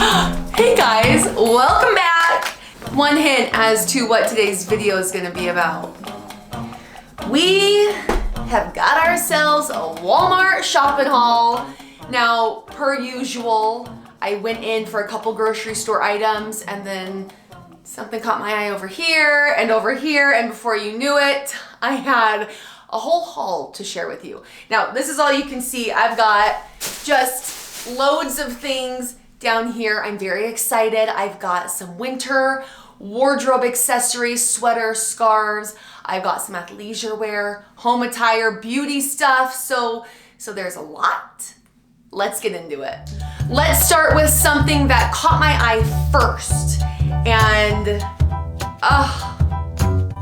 Hey guys, welcome back. One hint as to what today's video is gonna be about. We have got ourselves a Walmart shopping haul. Now, per usual, I went in for a couple grocery store items and then something caught my eye over here, and before you knew it, I had a whole haul to share with you. Now, this is all you can see. I've got just loads of things down here. I'm very excited. I've got some winter wardrobe accessories, sweaters, scarves. I've got some athleisure wear, home attire, beauty stuff. So there's a lot. Let's get into it. Let's start with something that caught my eye first. And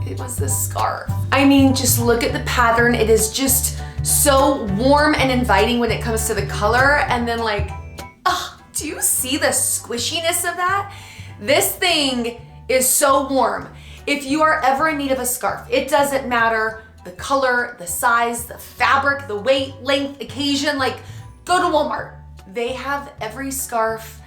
it was this scarf. I mean, just look at the pattern. It is just so warm and inviting when it comes to the color. And then like, do you see the squishiness of that? This thing is so warm. If you are ever in need of a scarf, it doesn't matter the color, the size, the fabric, the weight, length, occasion, like go to Walmart. They have every scarf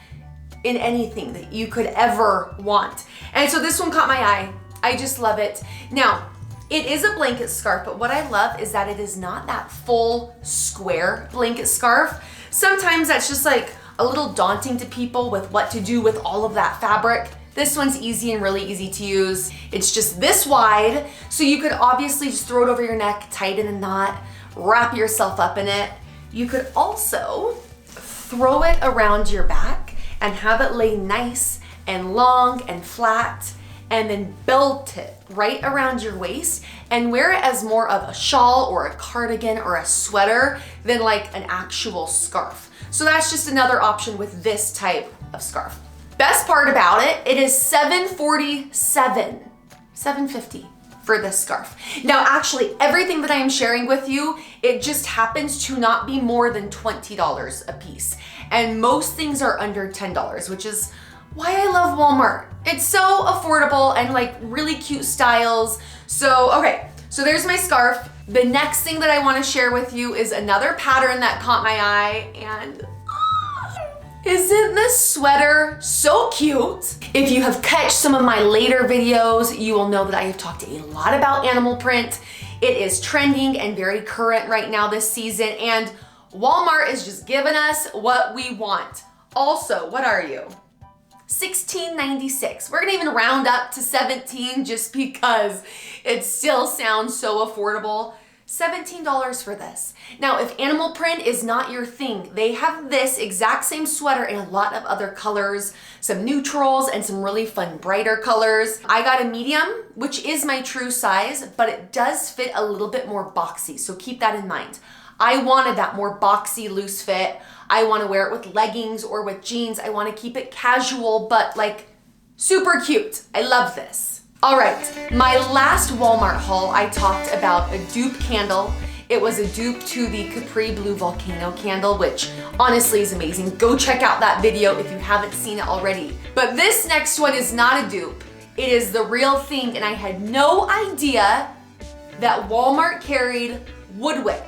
in anything that you could ever want. And so this one caught my eye. I just love it. Now, it is a blanket scarf, but what I love is that it is not that full square blanket scarf. Sometimes that's just like a little daunting to people with what to do with all of that fabric. This one's easy and really easy to use. It's just this wide, so you could obviously just throw it over your neck, tighten a knot, wrap yourself up in it. You could also throw it around your back and have it lay nice and long and flat, and then belt it right around your waist and wear it as more of a shawl or a cardigan or a sweater than like an actual scarf. So that's just another option with this type of scarf. Best part about it, it is $7.50 for this scarf. Now, actually, everything that I am sharing with you, it just happens to not be more than $20 a piece. And most things are under $10, which is why I love Walmart. It's so affordable and like really cute styles. So, okay, so there's my scarf. The next thing that I wanna share with you is another pattern that caught my eye, and isn't this sweater so cute? If you have catched some of my later videos, you will know that I have talked a lot about animal print. It is trending and very current right now this season, and Walmart is just giving us what we want. Also, what are you? $16.96. We're gonna even round up to 17 just because it still sounds so affordable. $17 for this. Now, if animal print is not your thing, they have this exact same sweater in a lot of other colors, some neutrals and some really fun brighter colors. I got a medium, which is my true size, but it does fit a little bit more boxy, so keep that in mind. I wanted that more boxy, loose fit. I want to wear it with leggings or with jeans. I want to keep it casual, but like super cute. I love this. All right, my last Walmart haul, I talked about a dupe candle. It was a dupe to the Capri Blue Volcano candle, which honestly is amazing. Go check out that video if you haven't seen it already. But this next one is not a dupe. It is the real thing, and I had no idea that Walmart carried WOODWICK.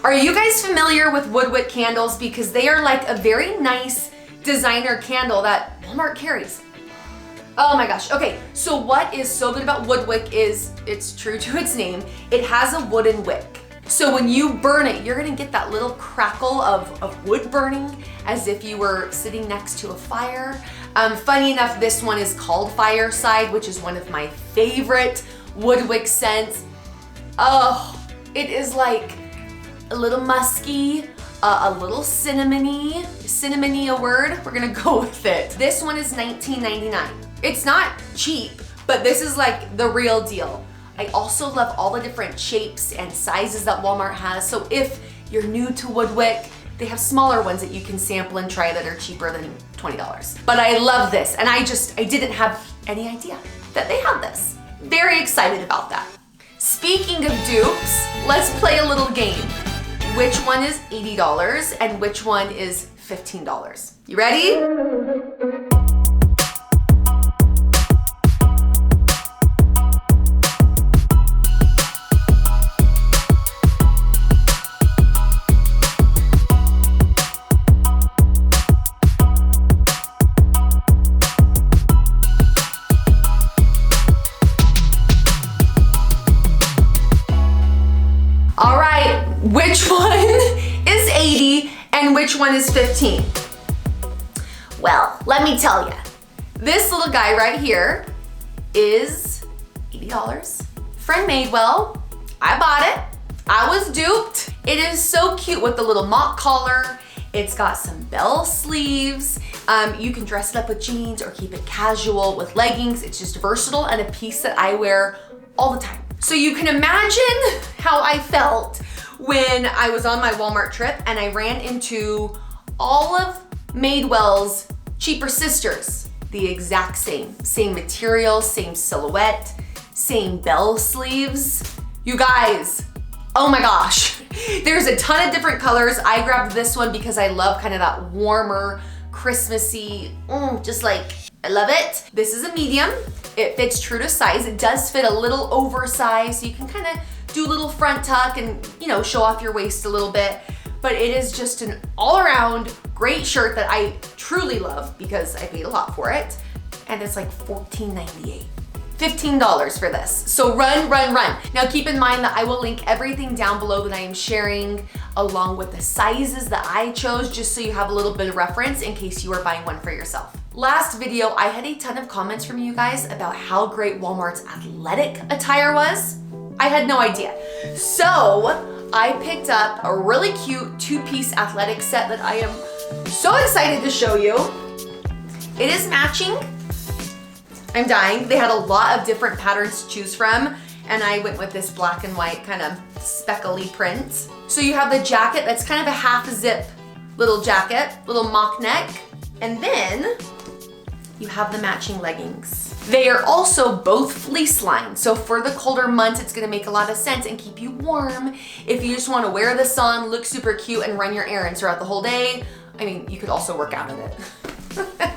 Are you guys familiar with WOODWICK candles? Because they are like a very nice designer candle that Walmart carries. Oh my gosh. Okay, so what is so good about WOODWICK is it's true to its name. It has a wooden wick. So when you burn it, you're gonna get that little crackle of wood burning as if you were sitting next to a fire. Funny enough, this one is called Fireside, which is one of my favorite WOODWICK scents. Oh, it is like a little musky, a little cinnamony. Cinnamony a word? We're gonna go with it. This one is $19.99. It's not cheap, but this is like the real deal. I also love all the different shapes and sizes that Walmart has. So if you're new to WOODWICK, they have smaller ones that you can sample and try that are cheaper than $20. But I love this, and I didn't have any idea that they had this. Very excited about that. Speaking of dupes, let's play a little game. Which one is $80 and which one is $15? You ready? which one is 80 and which one is 15? Well, let me tell you. This little guy right here is $80. From Madewell. I bought it. I was duped. It is so cute with the little mock collar. It's got some bell sleeves. You can dress it up with jeans or keep it casual with leggings. It's just versatile and a piece that I wear all the time. So you can imagine how I felt when I was on my Walmart trip and I ran into all of Madewell's cheaper sisters. The exact same material, same silhouette, same bell sleeves. You guys, oh my gosh. There's a ton of different colors. I grabbed this one because I love kind of that warmer, Christmassy, just like, I love it. This is a medium. It fits true to size. It does fit a little oversized, so you can kind of do a little front tuck and, you know, show off your waist a little bit. But it is just an all-around great shirt that I truly love because I paid a lot for it. And it's like $14.98. $15 for this. So run, run, run. Now keep in mind that I will link everything down below that I am sharing along with the sizes that I chose, just so you have a little bit of reference in case you are buying one for yourself. Last video, I had a ton of comments from you guys about how great Walmart's athletic attire was. I had no idea. So I picked up a really cute two-piece athletic set that I am so excited to show you. It is matching. I'm dying. They had a lot of different patterns to choose from, and I went with this black and white kind of speckly print. So you have the jacket that's kind of a half zip little jacket, little mock neck, and then you have the matching leggings. They are also both fleece lined, so for the colder months, it's gonna make a lot of sense and keep you warm. If you just wanna wear this on, look super cute, and run your errands throughout the whole day, I mean, you could also work out in it.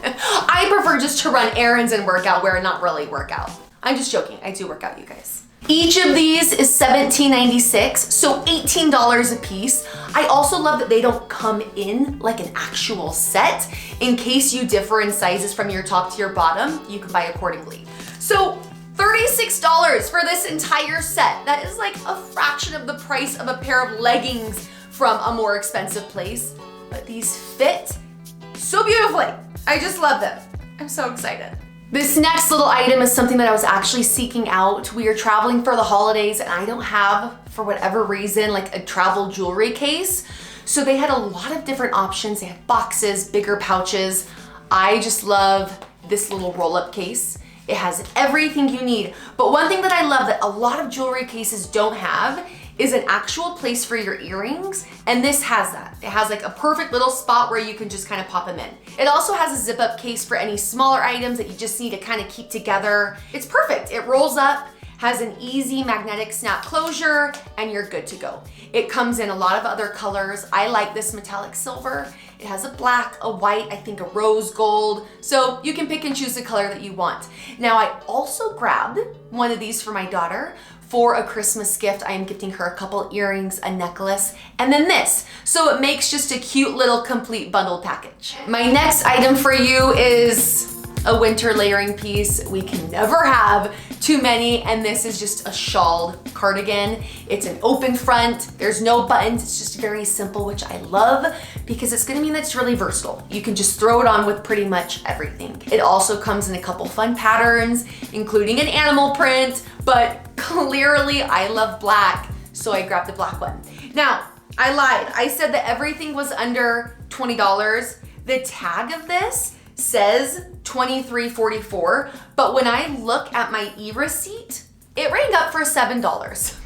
I prefer just to run errands and work out where not really work out. I'm just joking, I do work out, you guys. Each of these is $17.96, so $18 a piece. I also love that they don't come in like an actual set. In case you differ in sizes from your top to your bottom, you can buy accordingly. So $36 for this entire set. That is like a fraction of the price of a pair of leggings from a more expensive place. But these fit so beautifully. I just love them. I'm so excited. This next little item is something that I was actually seeking out. We are traveling for the holidays and I don't have, for whatever reason, like a travel jewelry case. So they had a lot of different options. They had boxes, bigger pouches. I just love this little roll-up case. It has everything you need. But one thing that I love that a lot of jewelry cases don't have is an actual place for your earrings, and this has that. It has like a perfect little spot where you can just kind of pop them in. It also has a zip-up case for any smaller items that you just need to kind of keep together. It's perfect. It rolls up, has an easy magnetic snap closure, and you're good to go. It comes in a lot of other colors. I like this metallic silver. It has a black, a white, I think a rose gold. So you can pick and choose the color that you want. Now I also grabbed one of these for my daughter. For a Christmas gift, I am gifting her a couple earrings, a necklace, and then this. So it makes just a cute little complete bundle package. My next item for you is a winter layering piece. We can never have too many, and this is just a shawl cardigan. It's an open front, there's no buttons, it's just very simple, which I love because it's gonna mean that it's really versatile. You can just throw it on with pretty much everything. It also comes in a couple fun patterns, including an animal print, but clearly I love black, so I grabbed the black one. Now, I lied. I said that everything was under $20. The tag of this says $23.44, but when I look at my e-receipt, it rang up for $7.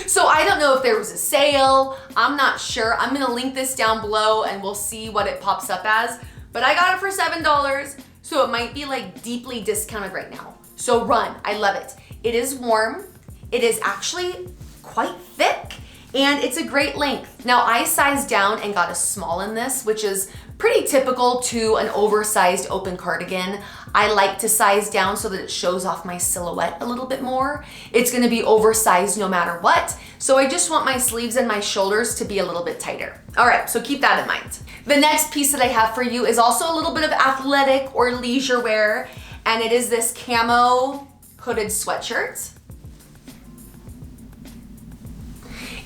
So I don't know if there was a sale. I'm not sure. I'm gonna link this down below and we'll see what it pops up as, but I got it for $7, so it might be like deeply discounted right now. So run, I love it. It is warm. It is actually quite thick and it's a great length. Now I sized down and got a small in this, which is pretty typical to an oversized open cardigan. I like to size down so that it shows off my silhouette a little bit more. It's gonna be oversized no matter what. So I just want my sleeves and my shoulders to be a little bit tighter. All right, so keep that in mind. The next piece that I have for you is also a little bit of athletic or leisure wear, and it is this camo hooded sweatshirt.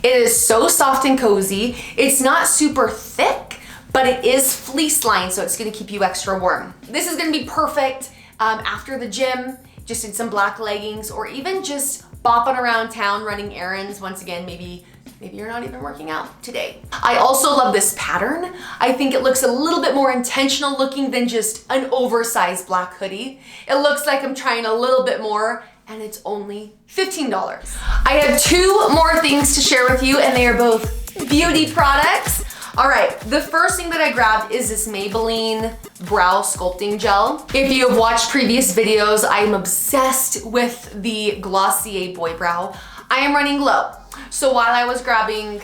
It is so soft and cozy. It's not super thick, but it is fleece lined, so it's gonna keep you extra warm. This is gonna be perfect after the gym, just in some black leggings, or even just bopping around town running errands. Once again, maybe you're not even working out today. I also love this pattern. I think it looks a little bit more intentional looking than just an oversized black hoodie. It looks like I'm trying a little bit more, and it's only $15. I have two more things to share with you, and they are both beauty products. All right, the first thing that I grabbed is this Maybelline Brow Sculpting Gel. If you have watched previous videos, I'm obsessed with the Glossier Boy Brow. I am running low. So while I was grabbing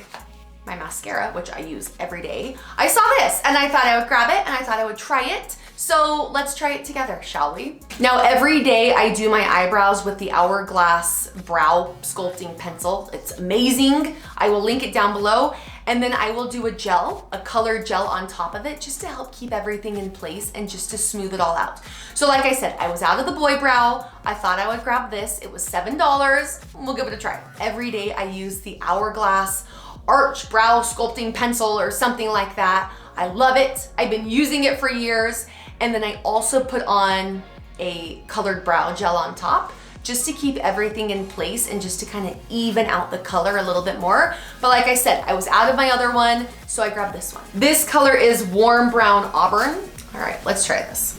my mascara, which I use every day, I saw this and I thought I would grab it and I thought I would try it. So let's try it together, shall we? Now every day I do my eyebrows with the Hourglass Brow Sculpting Pencil. It's amazing. I will link it down below. And then I will do a gel, a colored gel on top of it, just to help keep everything in place and just to smooth it all out. So like I said, I was out of the boy brow. I thought I would grab this. It was $7. We'll give it a try. Every day I use the Hourglass Arch Brow Sculpting Pencil or something like that. I love it. I've been using it for years. And then I also put on a colored brow gel on top, just to keep everything in place and just to kind of even out the color a little bit more. But like I said, I was out of my other one, so I grabbed this one. This color is Warm Brown Auburn. All right, let's try this.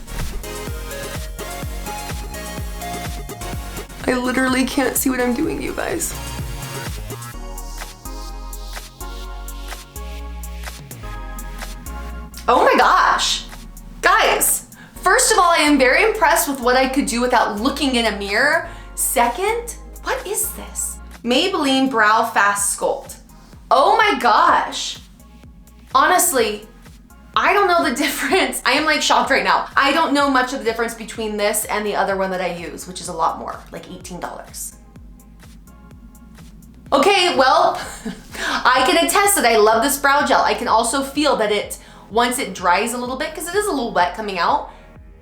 I literally can't see what I'm doing, you guys. Oh my gosh. Guys, first of all, I am very impressed with what I could do without looking in a mirror. Second, what is this? Maybelline Brow Fast Sculpt. Oh my gosh. Honestly, I don't know the difference. I am like shocked right now. I don't know much of the difference between this and the other one that I use, which is a lot more, like $18. Okay, well, I can attest that I love this brow gel. I can also feel that it, once it dries a little bit, because it is a little wet coming out,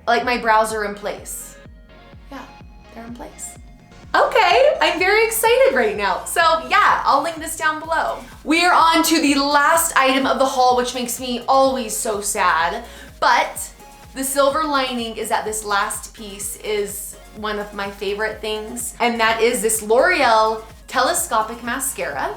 like my brows are in place. Yeah, they're in place. Okay, I'm very excited right now. So yeah, I'll link this down below. We are on to the last item of the haul, which makes me always so sad. But the silver lining is that this last piece is one of my favorite things, and that is this L'Oreal Telescopic Mascara.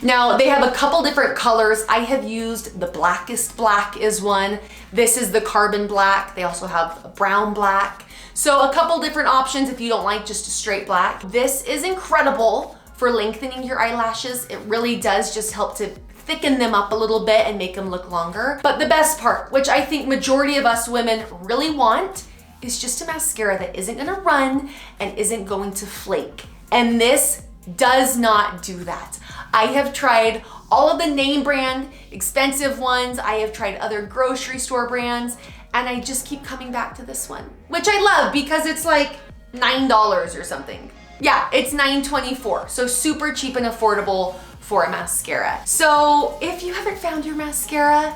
Now they have a couple different colors. I have used the blackest black is one. This is the carbon black. They also have a brown black. So a couple different options if you don't like just a straight black. This is incredible for lengthening your eyelashes. It really does just help to thicken them up a little bit and make them look longer. But the best part, which I think majority of us women really want, is just a mascara that isn't gonna run and isn't going to flake. And this does not do that. I have tried all of the name brand, expensive ones. I have tried other grocery store brands, and I just keep coming back to this one, which I love because it's like $9 or something. Yeah, it's $9.24, so super cheap and affordable for a mascara. So if you haven't found your mascara,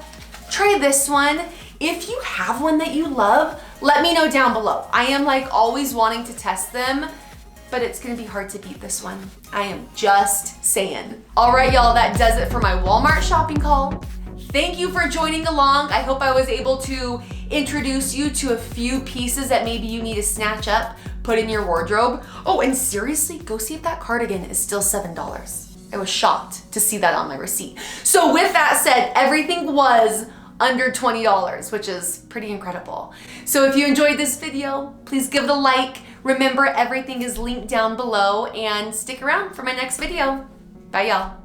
try this one. If you have one that you love, let me know down below. I am like always wanting to test them, but it's gonna be hard to beat this one. I am just saying. All right, y'all, that does it for my Walmart shopping haul. Thank you for joining along. I hope I was able to introduce you to a few pieces that maybe you need to snatch up, put in your wardrobe. Oh, and seriously, go see if that cardigan is still $7. I was shocked to see that on my receipt. So with that said, everything was under $20, which is pretty incredible. So if you enjoyed this video, please give it a like. Remember, everything is linked down below, and stick around for my next video. Bye, y'all.